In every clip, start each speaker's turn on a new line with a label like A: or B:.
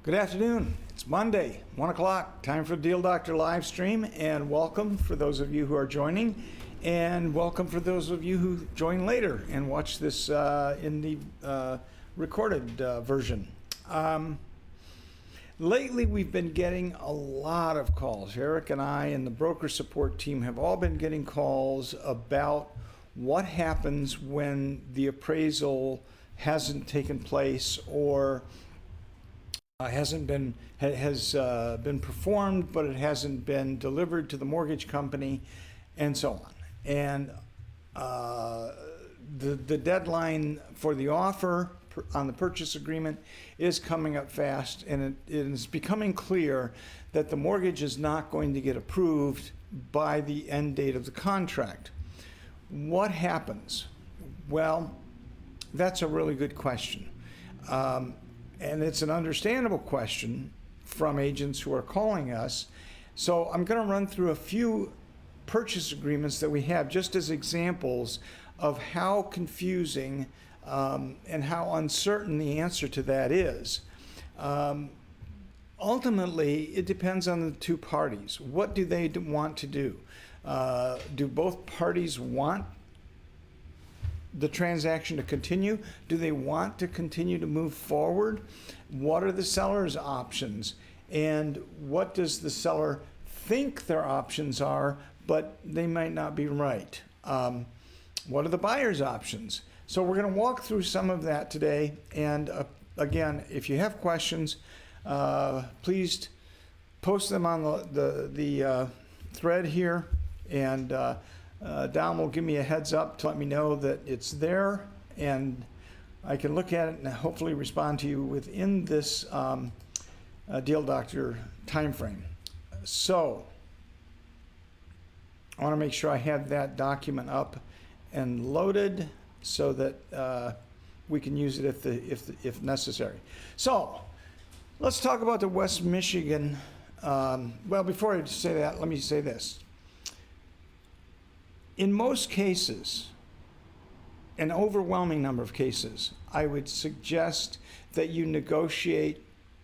A: Good afternoon. It's Monday, 1 o'clock. Time for the Deal Doctor live stream, and welcome for those of you who are joining, and welcome for those of you who join later and watch this in the recorded version. Lately, we've been getting a lot of calls. Eric and I and the broker support team have all been getting calls about what happens when the appraisal hasn't taken place or has been performed, but it hasn't been delivered to the mortgage company, and so on. And the deadline for the offer on the purchase agreement is coming up fast, and it is becoming clear that the mortgage is not going to get approved by the end date of the contract. What happens? Well, that's a really good question. And it's an understandable question from agents who are calling us. So I'm going to run through a few purchase agreements that we have just as examples of how confusing and how uncertain the answer to that is. Ultimately, it depends on the two parties. What do they want to do? Do both parties want the transaction to continue? Do they want to continue to move forward? What are the seller's options? And what does the seller think their options are, but they might not be right? What are the buyer's options? So we're going to walk through some of that today. And again, if you have questions, please post them on the thread here, and Dom will give me a heads up to let me know that it's there, and I can look at it and hopefully respond to you within this Deal Doctor time frame. So I want to make sure I have that document up and loaded so that we can use it if necessary. So let's talk about the West Michigan. Well, before I say that, let me say this. In most cases, an overwhelming number of cases, I would suggest that you negotiate,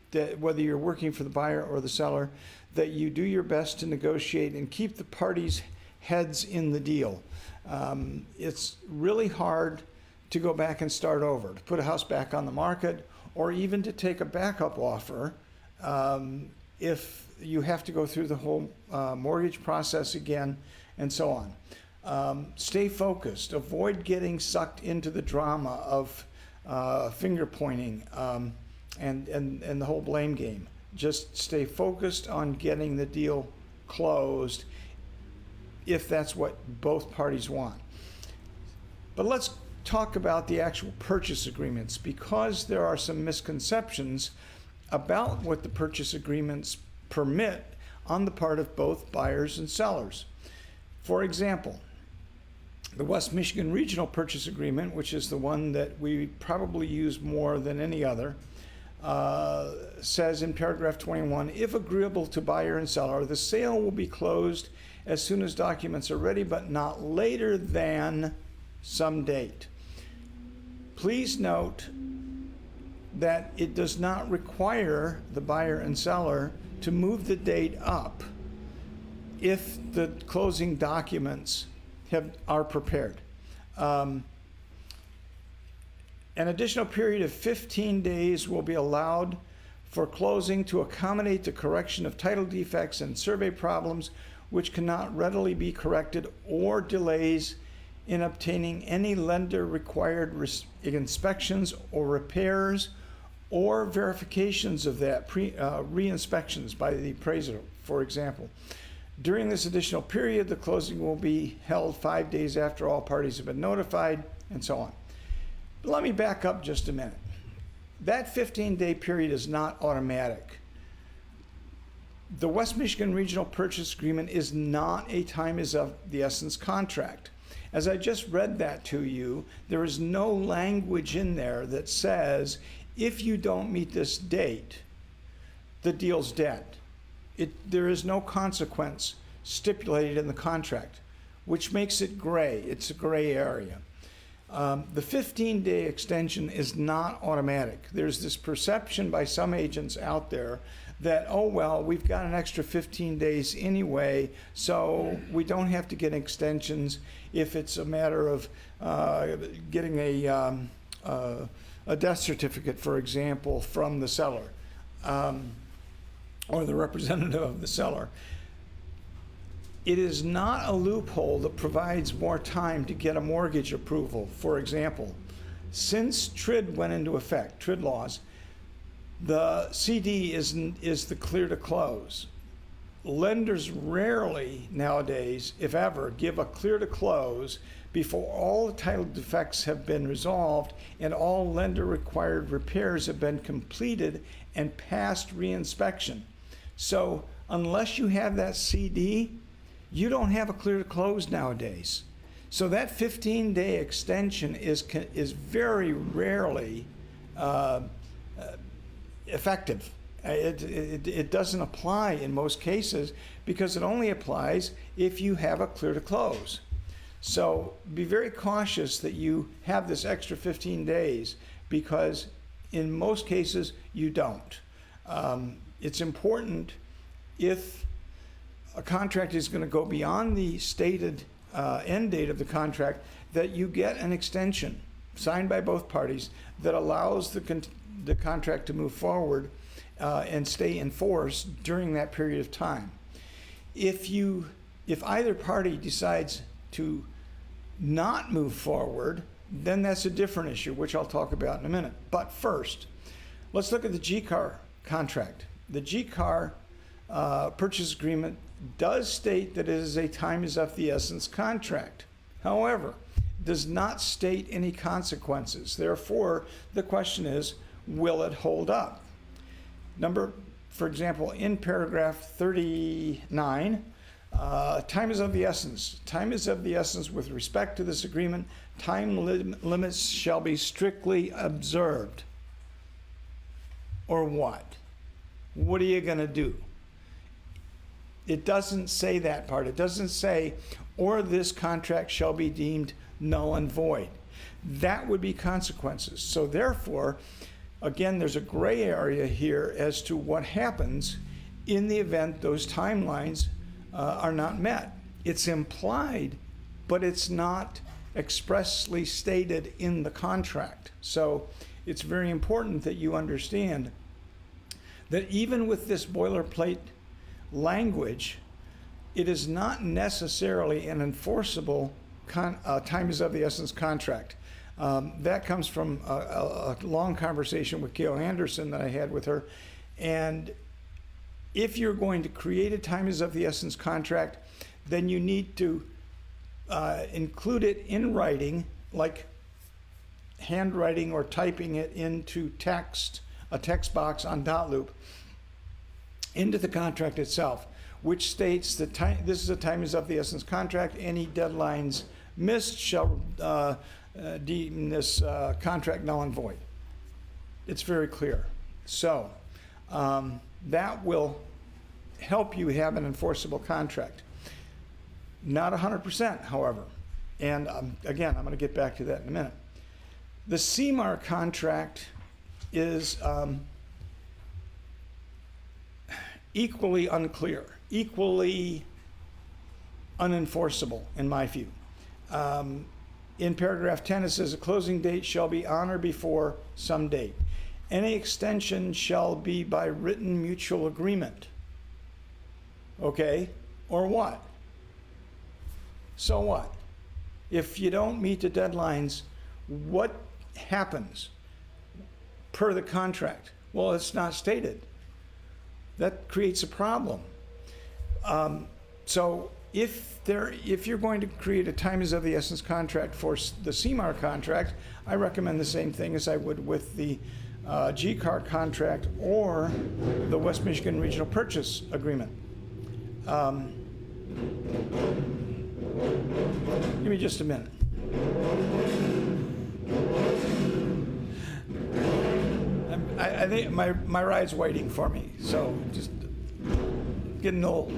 A: that whether you're working for the buyer or the seller, that you do your best to negotiate and keep the parties' heads in the deal. It's really hard to go back and start over, to put a house back on the market, or even to take a backup offer if you have to go through the whole mortgage process again, and so on. Stay focused. Avoid getting sucked into the drama of finger pointing and the whole blame game. Just stay focused on getting the deal closed if that's what both parties want. But let's talk about the actual purchase agreements, because there are some misconceptions about what the purchase agreements permit on the part of both buyers and sellers. For example, the West Michigan Regional Purchase Agreement, which is the one that we probably use more than any other, says in paragraph 21, if agreeable to buyer and seller, the sale will be closed as soon as documents are ready, but not later than some date. Please note that it does not require the buyer and seller to move the date up if the closing documents are prepared. An additional period of 15 days will be allowed for closing to accommodate the correction of title defects and survey problems which cannot readily be corrected, or delays in obtaining any lender required inspections or repairs or verifications of that, re-inspections by the appraiser, for example. During this additional period, the closing will be held 5 days after all parties have been notified, and so on. But let me back up just a minute. That 15-day period is not automatic. The West Michigan Regional Purchase Agreement is not a time is of the essence contract. As I just read that to you, there is no language in there that says, if you don't meet this date, the deal's dead. There is no consequence stipulated in the contract, which makes it gray. It's a gray area. The 15-day extension is not automatic. There's this perception by some agents out there that, oh, well, we've got an extra 15 days anyway, so we don't have to get extensions if it's a matter of getting a death certificate, for example, from the seller or the representative of the seller. It is not a loophole that provides more time to get a mortgage approval. For example, since TRID went into effect, TRID laws, the CD is the clear to close. Lenders rarely nowadays, if ever, give a clear to close before all the title defects have been resolved and all lender required repairs have been completed and passed reinspection. So unless you have that CD, you don't have a clear to close nowadays. So that 15-day extension is very rarely effective. It doesn't apply in most cases because it only applies if you have a clear to close. So be very cautious that you have this extra 15 days because in most cases you don't. It's important if a contract is going to go beyond the stated end date of the contract that you get an extension signed by both parties that allows the contract to move forward and stay in force during that period of time. If either party decides to not move forward, then that's a different issue, which I'll talk about in a minute. But first, let's look at the GCAR contract. The GCAR purchase agreement does state that it is a time is of the essence contract. However, does not state any consequences. Therefore, the question is, will it hold up? For example, in paragraph 39, time is of the essence. Time is of the essence with respect to this agreement. Time limits shall be strictly observed. Or what? What are you going to do? It doesn't say that part. It doesn't say, or this contract shall be deemed null and void. That would be consequences. So therefore, again, there's a gray area here as to what happens in the event those timelines are not met. It's implied, but it's not expressly stated in the contract. So it's very important that you understand that even with this boilerplate language, it is not necessarily an enforceable time is of the essence contract. That comes from a long conversation with Gail Anderson that I had with her. And if you're going to create a time is of the essence contract, then you need to include it in writing, like handwriting or typing it into text, a text box on dot loop, into the contract itself, which states that this is a time is of the essence contract. Any deadlines missed shall deem this contract null and void. It's very clear. So that will help you have an enforceable contract. Not 100%, however. And again, I'm going to get back to that in a minute. The CMAR contract is equally unclear, equally unenforceable in my view. In paragraph 10, it says a closing date shall be on or before some date. Any extension shall be by written mutual agreement. Okay, or what? So what? If you don't meet the deadlines, what happens per the contract? Well, it's not stated. That creates a problem. So if you're going to create a time is of the essence contract for the CMAR contract, I recommend the same thing as I would with the GCAR contract or the West Michigan Regional Purchase Agreement. Give me just a minute. I think my ride's waiting for me, so just getting a little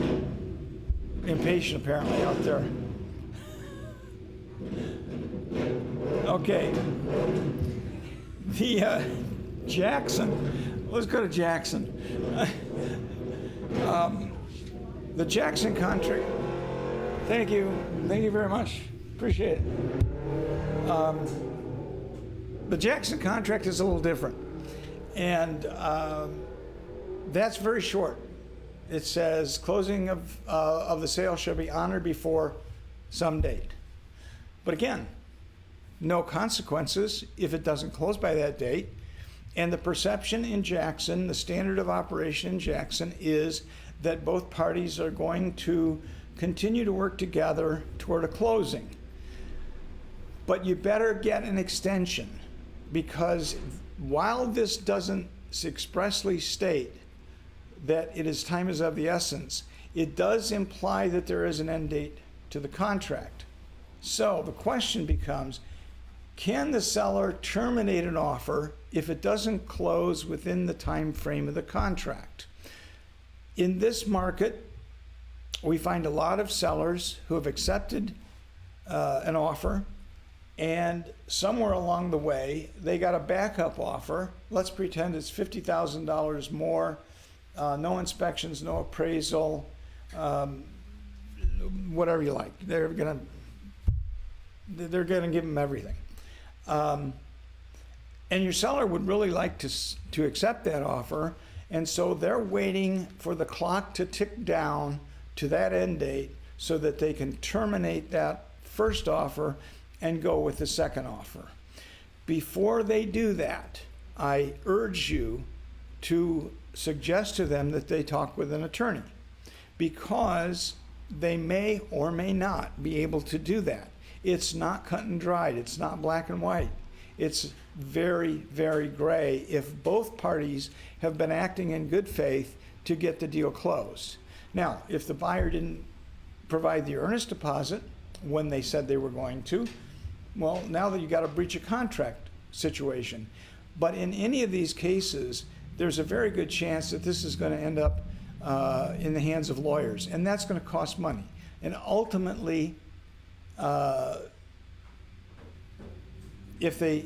A: impatient apparently out there. Okay. The Jackson, let's go to Jackson. The Jackson contract, thank you very much, appreciate it. The Jackson contract is a little different, and that's very short. It says closing of the sale shall be honored before some date. But again, no consequences if it doesn't close by that date. And the perception in Jackson, the standard of operation in Jackson, is that both parties are going to continue to work together toward a closing. But you better get an extension, because while this doesn't expressly state that time is of the essence, it does imply that there is an end date to the contract. So the question becomes, can the seller terminate an offer if it doesn't close within the time frame of the contract? In this market, we find a lot of sellers who have accepted an offer, and somewhere along the way, they got a backup offer. Let's pretend it's $50,000 more, no inspections, no appraisal, whatever you like. They're gonna give them everything. And your seller would really like to accept that offer, and so they're waiting for the clock to tick down to that end date so that they can terminate that first offer and go with the second offer. Before they do that, I urge you to suggest to them that they talk with an attorney, because they may or may not be able to do that. It's not cut and dried. It's not black and white. It's very, very gray if both parties have been acting in good faith to get the deal closed. Now, if the buyer didn't provide the earnest deposit when they said they were going to, well, now that you got a breach of contract situation. But in any of these cases, there's a very good chance that this is going to end up in the hands of lawyers, and that's going to cost money. And ultimately, if they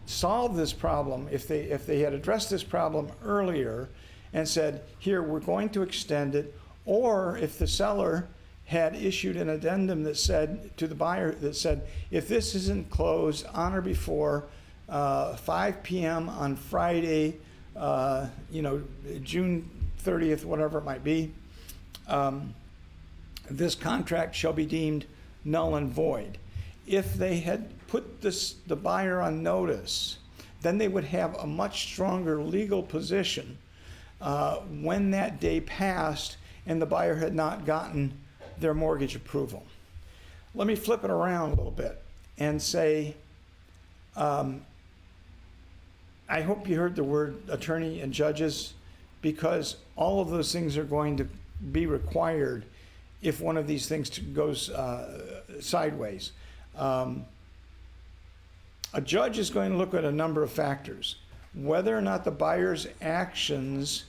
A: solved this problem, if they had addressed this problem earlier and said, here, we're going to extend it, or if the seller had issued an addendum that said to the buyer, that said, if this isn't closed on or before 5 p.m. on Friday, June 30th, whatever it might be, this contract shall be deemed null and void. If they had put the buyer on notice, then they would have a much stronger legal position when that day passed and the buyer had not gotten their mortgage approval. Let me flip it around a little bit and say, I hope you heard the word attorney and judges, because all of those things are going to be required if one of these things goes sideways. A judge is going to look at a number of factors. Whether or not the buyer's actions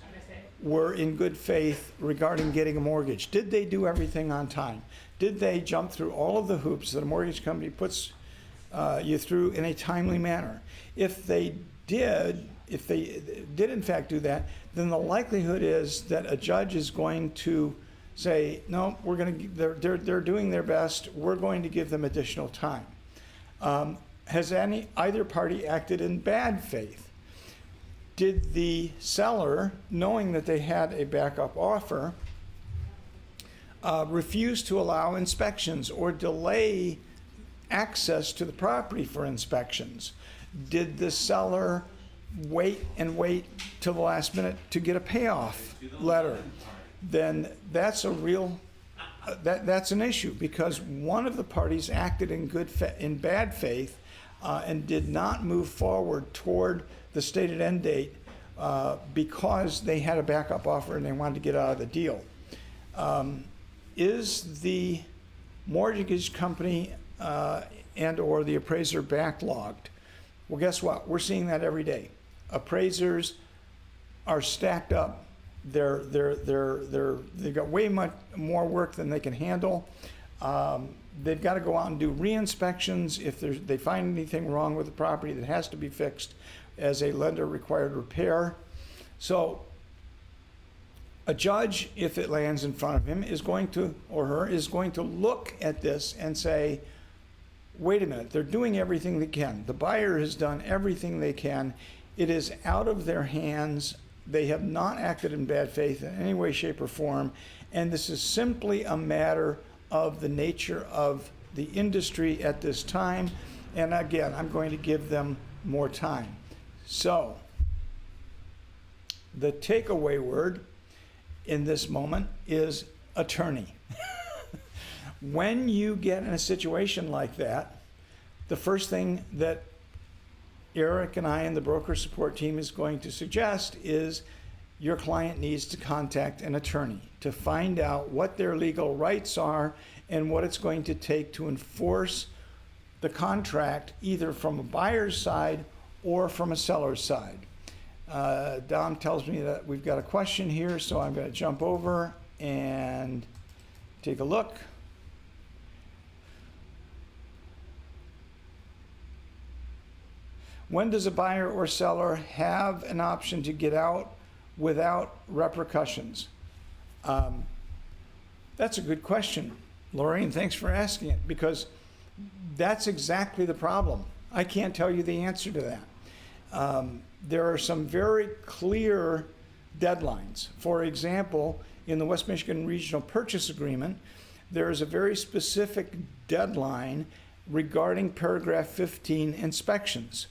A: were in good faith regarding getting a mortgage. Did they do everything on time? Did they jump through all of the hoops that a mortgage company puts you through in a timely manner? If they did in fact do that, then the likelihood is that a judge is going to say, no, they're doing their best, we're going to give them additional time. Has either party acted in bad faith? Did the seller, knowing that they had a backup offer, refuse to allow inspections or delay access to the property for inspections? Did the seller wait till the last minute to get a payoff letter? Then that's a real, that's an issue, because one of the parties acted in bad faith and did not move forward toward the stated end date because they had a backup offer and they wanted to get out of the deal. Is the mortgage company and or the appraiser backlogged? Well, guess what? We're seeing that every day. Appraisers are stacked up. They've got way much more work than they can handle. they've got to go out and do re-inspections if they find anything wrong with the property that has to be fixed as a lender required repair. So a judge, if it lands in front of him, is going to, or her, is going to look at this and say, wait a minute, they're doing everything they can. The buyer has done everything they can. It is out of their hands. They have not acted in bad faith in any way, shape, or form. And this is simply a matter of the nature of the industry at this time. And again, I'm going to give them more time. So the takeaway word in this moment is attorney. When you get in a situation like that, the first thing that Eric and I and the broker support team is going to suggest is your client needs to contact an attorney to find out what their legal rights are and what it's going to take to enforce the contract, either from a buyer's side or from a seller's side. Dom tells me that we've got a question here, so I'm going to jump over and take a look. When does a buyer or seller have an option to get out without repercussions? That's a good question, Lori, and thanks for asking it, because that's exactly the problem. I can't tell you the answer to that. There are some very clear deadlines. For example, in the West Michigan Regional Purchase Agreement, there is a very specific deadline regarding paragraph 15 inspections.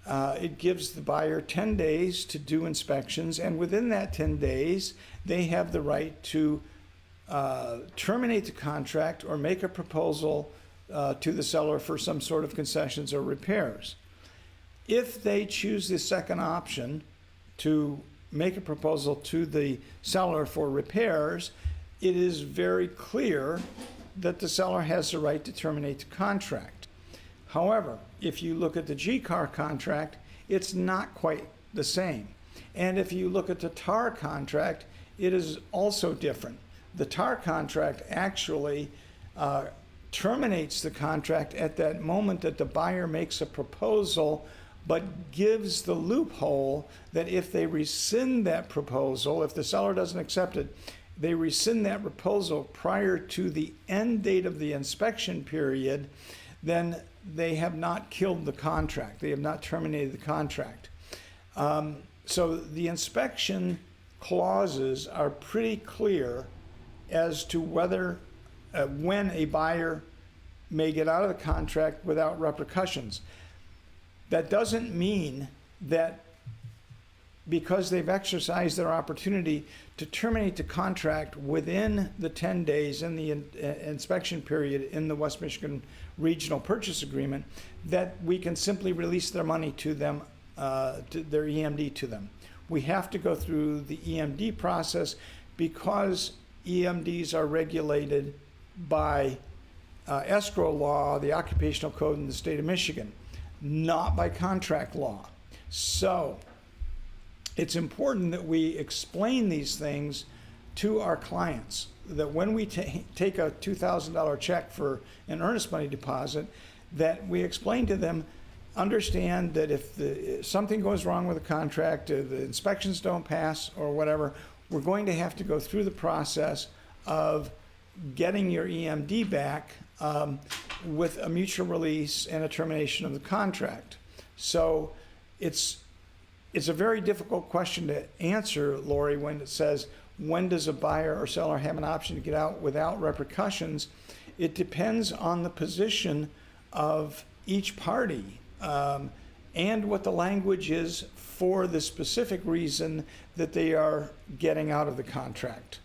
A: It gives the buyer 10 days to do inspections, and within that 10 days, they have the right to terminate the contract or make a proposal to the seller for some sort of concessions or repairs. If they choose the second option to make a proposal to the seller for repairs, it is very clear that the seller has the right to terminate the contract. However, if you look at the GCAR contract, it's not quite the same. And if you look at the TAR contract, it is also different. The TAR contract actually terminates the contract at that moment that the buyer makes a proposal, but gives the loophole that if they rescind that proposal, if the seller doesn't accept it, they rescind that proposal prior to the end date of the inspection period, then they have not killed the contract. They have not terminated the contract. So the inspection clauses are pretty clear as to whether, when a buyer may get out of the contract without repercussions. That doesn't mean that because they've exercised their opportunity to terminate the contract within the 10 days in the inspection period in the West Michigan Regional Purchase Agreement, that we can simply release their money to them, to their EMD to them. We have to go through the EMD process because EMDs are regulated by escrow law, the occupational code in the state of Michigan, not by contract law. So it's important that we explain these things to our clients, that when we take a $2,000 check for an earnest money deposit, that we explain to them, understand that if something goes wrong with the contract, the inspections don't pass or whatever, we're going to have to go through the process of getting your EMD back with a mutual release and a termination of the contract. So it's a very difficult question to answer, Lori, when it says, when does a buyer or seller have an option to get out without repercussions? It depends on the position of each party and what the language is for the specific reason that they are getting out of the contract.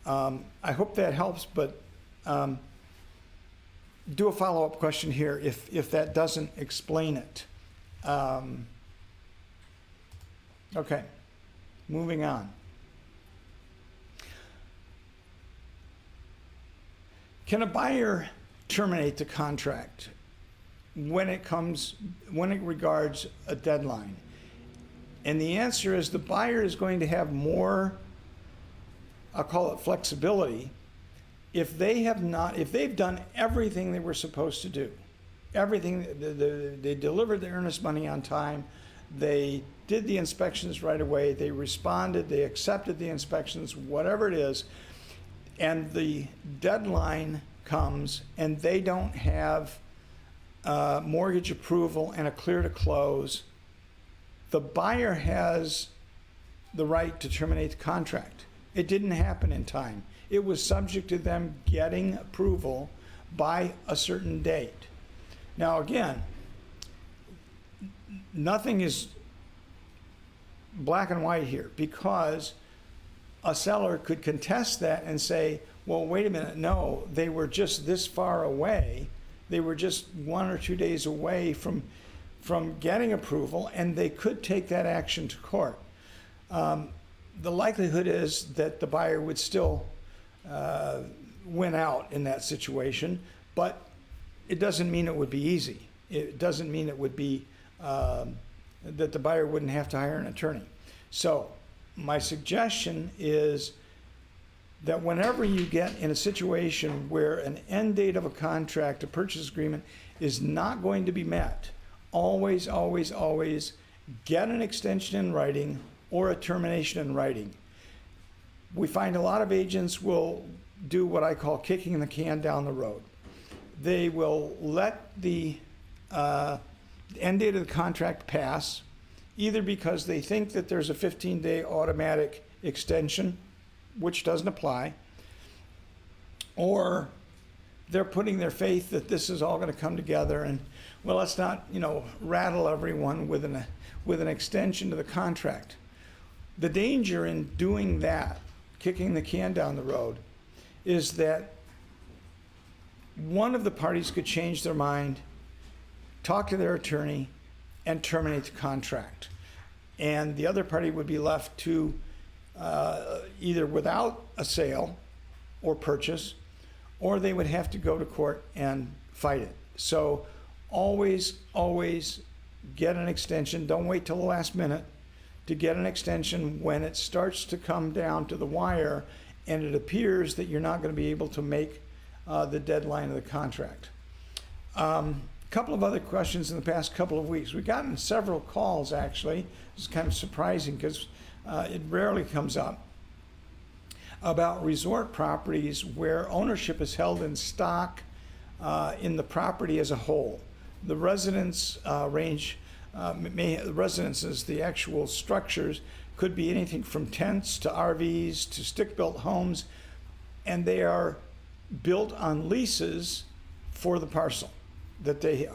A: I hope that helps, but do a follow-up question here if that doesn't explain it. Okay, moving on. Can a buyer terminate the contract when it regards a deadline? And the answer is the buyer is going to have more, I'll call it flexibility, if they've done everything they were supposed to do, everything, they delivered the earnest money on time, they did the inspections right away, they responded, they accepted the inspections, whatever it is, and the deadline comes and they don't have mortgage approval and a clear to close, the buyer has the right to terminate the contract. It didn't happen in time. It was subject to them getting approval by a certain date. Now again, nothing is black and white here, because a seller could contest that and say, well, wait a minute, no, they were just this far away. They were just 1 or 2 days away from getting approval, and they could take that action to court. The likelihood is that the buyer would still win out in that situation, but it doesn't mean it would be easy. It doesn't mean it would be that the buyer wouldn't have to hire an attorney. So my suggestion is that whenever you get in a situation where an end date of a contract, a purchase agreement, is not going to be met, always, always, always get an extension in writing or a termination in writing. We find a lot of agents will do what I call kicking the can down the road. They will let the end date of the contract pass, either because they think that there's a 15-day automatic extension, which doesn't apply, or they're putting their faith that this is all going to come together, and well, let's not, rattle everyone with an extension to the contract. The danger in doing that, kicking the can down the road, is that one of the parties could change their mind, talk to their attorney, and terminate the contract. And the other party would be left to either without a sale or purchase, or they would have to go to court and fight it. So always, always get an extension. Don't wait till the last minute to get an extension when it starts to come down to the wire and it appears that you're not going to be able to make the deadline of the contract. Couple of other questions in the past couple of weeks. We've gotten several calls, actually. It's kind of surprising because it rarely comes up, about resort properties where ownership is held in stock in the property as a whole. The residence residences, the actual structures, could be anything from tents to RVs to stick-built homes, and they are built on leases for the parcel that they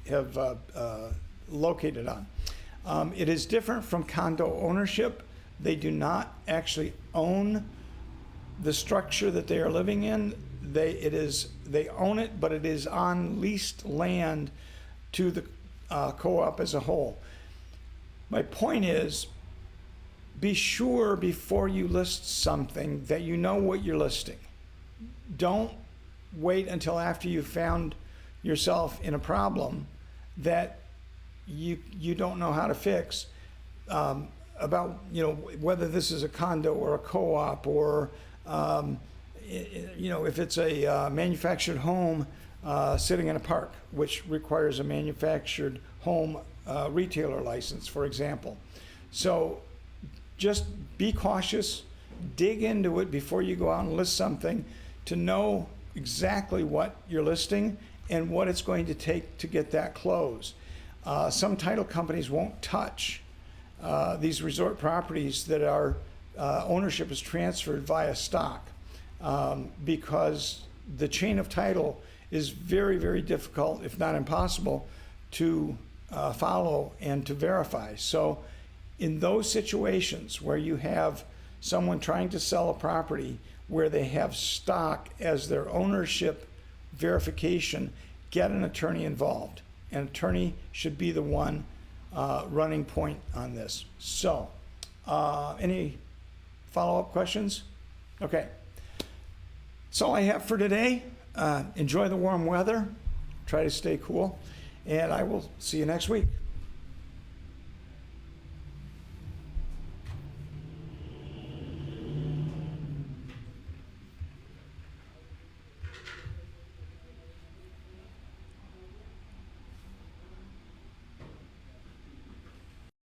A: have located on. It is different from condo ownership. They do not actually own the structure that they are living in. They own it, but it is on leased land to the co-op as a whole. My point is, be sure before you list something that you know what you're listing. Don't wait until after you've found yourself in a problem that you don't know how to fix, about whether this is a condo or a co-op, or if it's a manufactured home sitting in a park, which requires a manufactured home retailer license, for example. So just be cautious, dig into it before you go out and list something, to know exactly what you're listing and what it's going to take to get that closed. Some title companies won't touch these resort properties that are ownership is transferred via stock, because the chain of title is very, very difficult, if not impossible, to follow and to verify. So in those situations where you have someone trying to sell a property where they have stock as their ownership verification, get an attorney involved. An attorney should be the one running point on this. So, any follow-up questions? Okay. That's all I have for today. Enjoy the warm weather. Try to stay cool. And I will see you next week.